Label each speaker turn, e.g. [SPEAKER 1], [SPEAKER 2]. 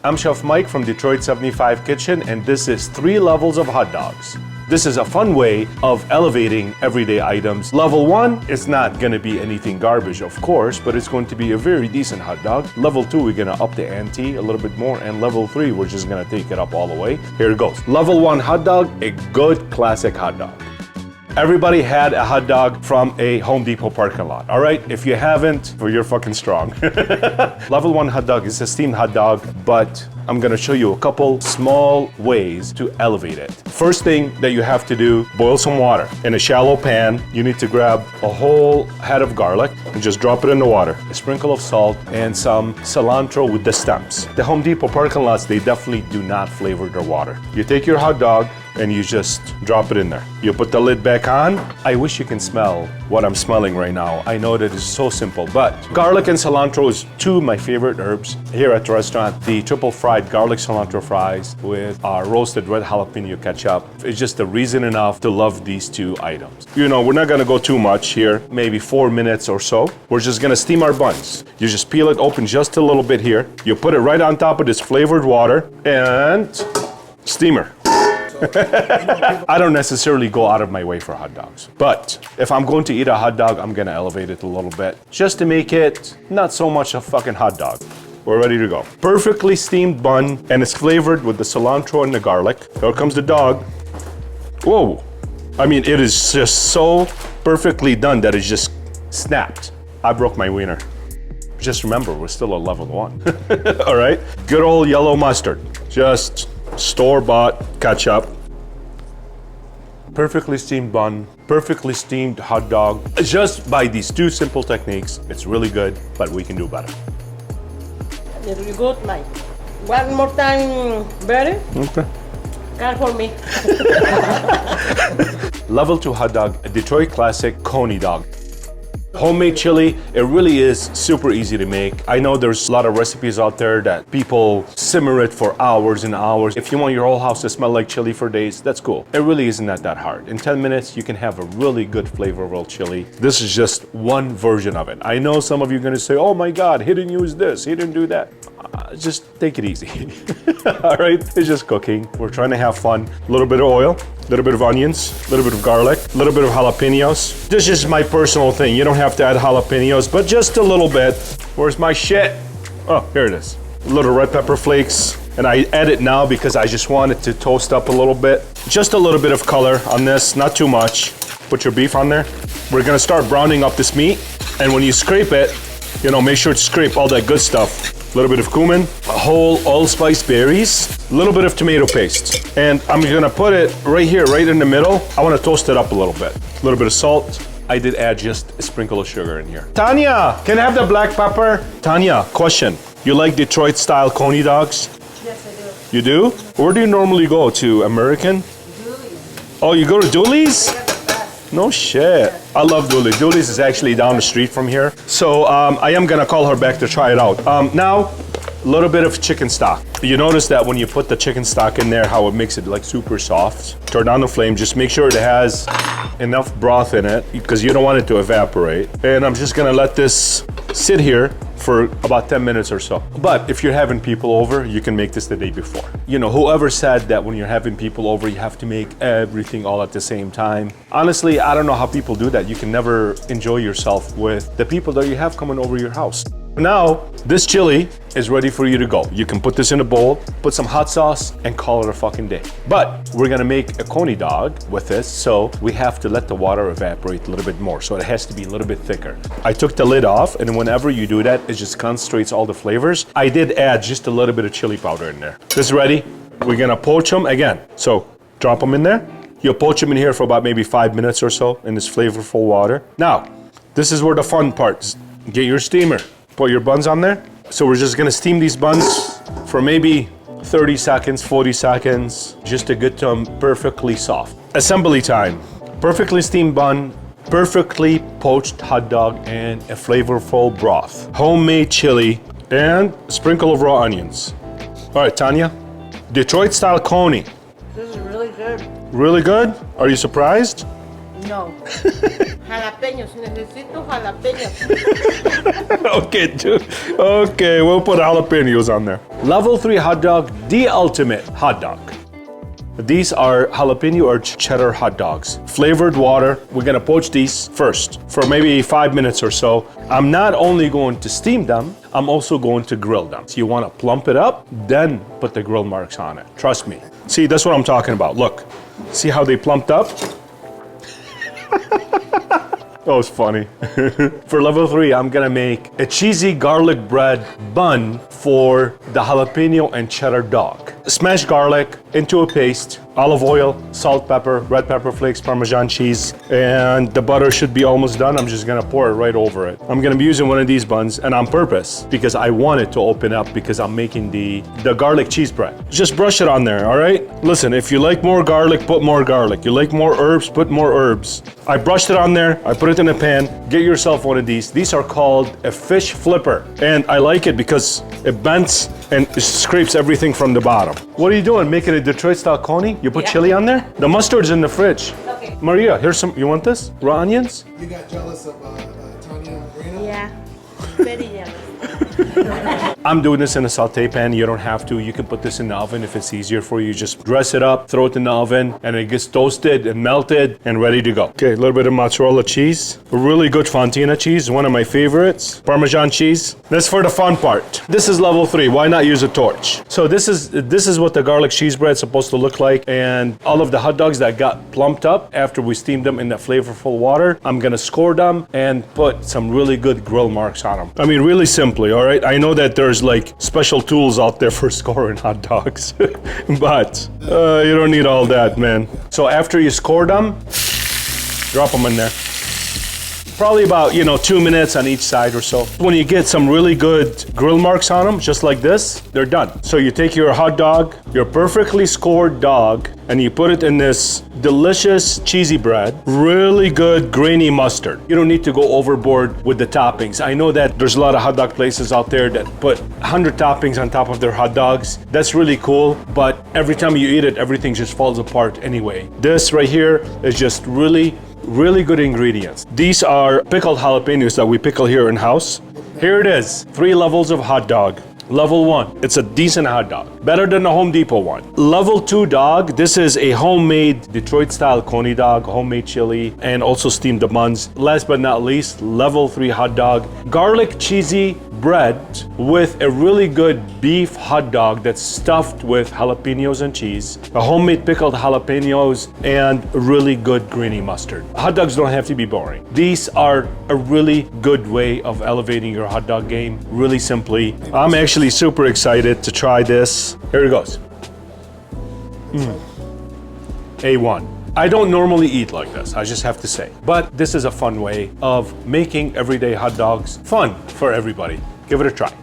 [SPEAKER 1] I'm Chef Mike from Detroit 75 Kitchen, and this is 3 levels of hot dogs. This is a fun way of elevating everyday items. Level 1 is not gonna be anything garbage, of course, but it's going to be a very decent hot dog. Level 2, we're gonna up the ante a little bit more, and level 3, we're just gonna take it up all the way. Here it goes. Level 1 hot dog, a good classic hot dog. Everybody had a hot dog from a Home Depot parking lot, all right? If you haven't, well, you're fucking strong. Level 1 hot dog is a steamed hot dog, but I'm gonna show you a couple small ways to elevate it. First thing that you have to do, boil some water. In a shallow pan, you need to grab a whole head of garlic and just drop it in the water. A sprinkle of salt and some cilantro with the stems. The Home Depot parking lots, they definitely do not flavor their water. You take your hot dog and you just drop it in there. You put the lid back on. I wish you can smell what I'm smelling right now. I know that it's so simple, but garlic and cilantro is 2 of my favorite herbs here at the restaurant. The triple fried garlic cilantro fries with our roasted red jalapeno ketchup. It's just a reason enough to love these 2 items. You know, we're not gonna go too much here, maybe 4 minutes or so. We're just gonna steam our buns. You just peel it open just a little bit here. You put it right on top of this flavored water and steamer. I don't necessarily go out of my way for hot dogs, but if I'm going to eat a hot dog, I'm gonna elevate it a little bit just to make it not so much a fucking hot dog. We're ready to go. Perfectly steamed bun, and it's flavored with the cilantro and the garlic. Here comes the dog. Whoa. I mean, it is just so perfectly done that it just snapped. I broke my wiener. Just remember, we're still at level 1. All right? Good old yellow mustard. Just store-bought ketchup. Perfectly steamed bun, perfectly steamed hot dog. Just by these 2 simple techniques, it's really good, but we can do better.
[SPEAKER 2] Really good, Mike. One more time, Berry.
[SPEAKER 1] Okay.
[SPEAKER 2] Call for me.
[SPEAKER 1] Level 2 hot dog, a Detroit classic Coney dog. Homemade chili, it really is super easy to make. I know there's a lot of recipes out there that people simmer it for hours and hours. If you want your whole house to smell like chili for days, that's cool. It really isn't that hard. In 10 minutes, you can have a really good flavorful chili. This is just one version of it. I know some of you are gonna say, oh my God, he didn't use this, he didn't do that. Just take it easy. All right, it's just cooking. We're trying to have fun. A little bit of oil, a little bit of onions, a little bit of garlic, a little bit of jalapeños. This is my personal thing. You don't have to add jalapeños, but just a little bit. Where's my shit? Oh, here it is. A little red pepper flakes. And I add it now because I just want it to toast up a little bit. Just a little bit of color on this, not too much. Put your beef on there. We're gonna start browning up this meat. And when you scrape it, you know, make sure to scrape all that good stuff. A little bit of cumin, a whole allspice berries, a little bit of tomato paste. And I'm gonna put it right here, right in the middle. I wanna toast it up a little bit. A little bit of salt. I did add just a sprinkle of sugar in here. Tanya, can I have the black pepper? Tanya, question. You like Detroit style Coney dogs?
[SPEAKER 2] Yes, I do.
[SPEAKER 1] You do? Where do you normally go? To American?
[SPEAKER 2] Dooley's.
[SPEAKER 1] Oh, you go to Dooley's? No shit. I love Dooley's. Dooley's is actually down the street from here. So I am gonna call her back to try it out. Now, a little bit of chicken stock. You notice that when you put the chicken stock in there, how it makes it like super soft. Turn down the flame, just make sure it has enough broth in it because you don't want it to evaporate. And I'm just gonna let this sit here for about 10 minutes or so. But if you're having people over, you can make this the day before. You know, whoever said that when you're having people over, you have to make everything all at the same time. Honestly, I don't know how people do that. You can never enjoy yourself with the people that you have coming over your house. Now, this chili is ready for you to go. You can put this in a bowl, put some hot sauce, and call it a fucking day. But we're gonna make a Coney dog with this, so we have to let the water evaporate a little bit more, so it has to be a little bit thicker. I took the lid off, and whenever you do that, it just concentrates all the flavors. I did add just a little bit of chili powder in there. This is ready. We're gonna poach them again. So drop them in there. You'll poach them in here for about maybe 5 minutes or so in this flavorful water. Now, this is where the fun part is. Get your steamer. Put your buns on there. So we're just gonna steam these buns for maybe 30 seconds, 40 seconds, just to get them perfectly soft. Assembly time. Perfectly steamed bun, perfectly poached hot dog, and a flavorful broth. Homemade chili, and a sprinkle of raw onions. All right, Tanya. Detroit style Coney.
[SPEAKER 2] This is really good.
[SPEAKER 1] Really good? Are you surprised?
[SPEAKER 2] No. Jalapeños, necesito jalapeños.
[SPEAKER 1] Okay, dude. Okay, we'll put jalapenos on there. Level 3 hot dog, the ultimate hot dog. These are jalapeno or cheddar hot dogs. Flavored water. We're gonna poach these first for maybe 5 minutes or so. I'm not only going to steam them, I'm also going to grill them. So you wanna plump it up, then put the grill marks on it. Trust me. See, that's what I'm talking about. Look, see how they plumped up? That was funny. For level 3, I'm gonna make a cheesy garlic bread bun for the jalapeno and cheddar dog. Smash garlic into a paste, olive oil, salt, pepper, red pepper flakes, Parmesan cheese, and the butter should be almost done. I'm just gonna pour it right over it. I'm gonna be using one of these buns, and on purpose, because I want it to open up because I'm making the garlic cheese bread. Just brush it on there, all right? Listen, if you like more garlic, put more garlic. You like more herbs, put more herbs. I brushed it on there, I put it in a pan. Get yourself one of these. These are called a fish flipper, and I like it because it bends and it scrapes everything from the bottom. What are you doing? Making a Detroit style coney? You put chili on there? The mustard's in the fridge.
[SPEAKER 2] Okay.
[SPEAKER 1] Maria, here's some. You want this? Raw onions?
[SPEAKER 3] You got jealous of Tanya and Brina?
[SPEAKER 2] Yeah, very jealous.
[SPEAKER 1] I'm doing this in a saute pan. You don't have to. You can put this in the oven if it's easier for you. Just dress it up, throw it in the oven, and it gets toasted and melted and ready to go. Okay, a little bit of mozzarella cheese. A really good fontina cheese, one of my favorites. Parmesan cheese. That's for the fun part. This is level 3. Why not use a torch? So this is what the garlic cheese bread is supposed to look like. And all of the hot dogs that got plumped up after we steamed them in that flavorful water, I'm gonna score them and put some really good grill marks on them. I mean, really simply, all right? I know that there's like special tools out there for scoring hot dogs, but you don't need all that, man. So after you score them, drop them in there. Probably about, 2 minutes on each side or so. When you get some really good grill marks on them, just like this, they're done. So you take your hot dog, your perfectly scored dog, and you put it in this delicious cheesy bread, really good grainy mustard. You don't need to go overboard with the toppings. I know that there's a lot of hot dog places out there that put 100 toppings on top of their hot dogs. That's really cool, but every time you eat it, everything just falls apart anyway. This right here is just really good ingredients. These are pickled jalapenos that we pickle here in-house. Here it is, 3 levels of hot dog. Level 1, it's a decent hot dog. Better than the Home Depot one. Level 2 dog, this is a homemade Detroit-style coney dog, homemade chili, and also steamed the buns. Last but not least, level 3 hot dog. Garlic cheesy bread with a really good beef hot dog that's stuffed with jalapenos and cheese, a homemade pickled jalapenos, and really good grainy mustard. Hot dogs don't have to be boring. These are a really good way of elevating your hot dog game, really simply. I'm actually super excited to try this. Here it goes. A1. I don't normally eat like this, I just have to say. But this is a fun way of making everyday hot dogs fun for everybody. Give it a try.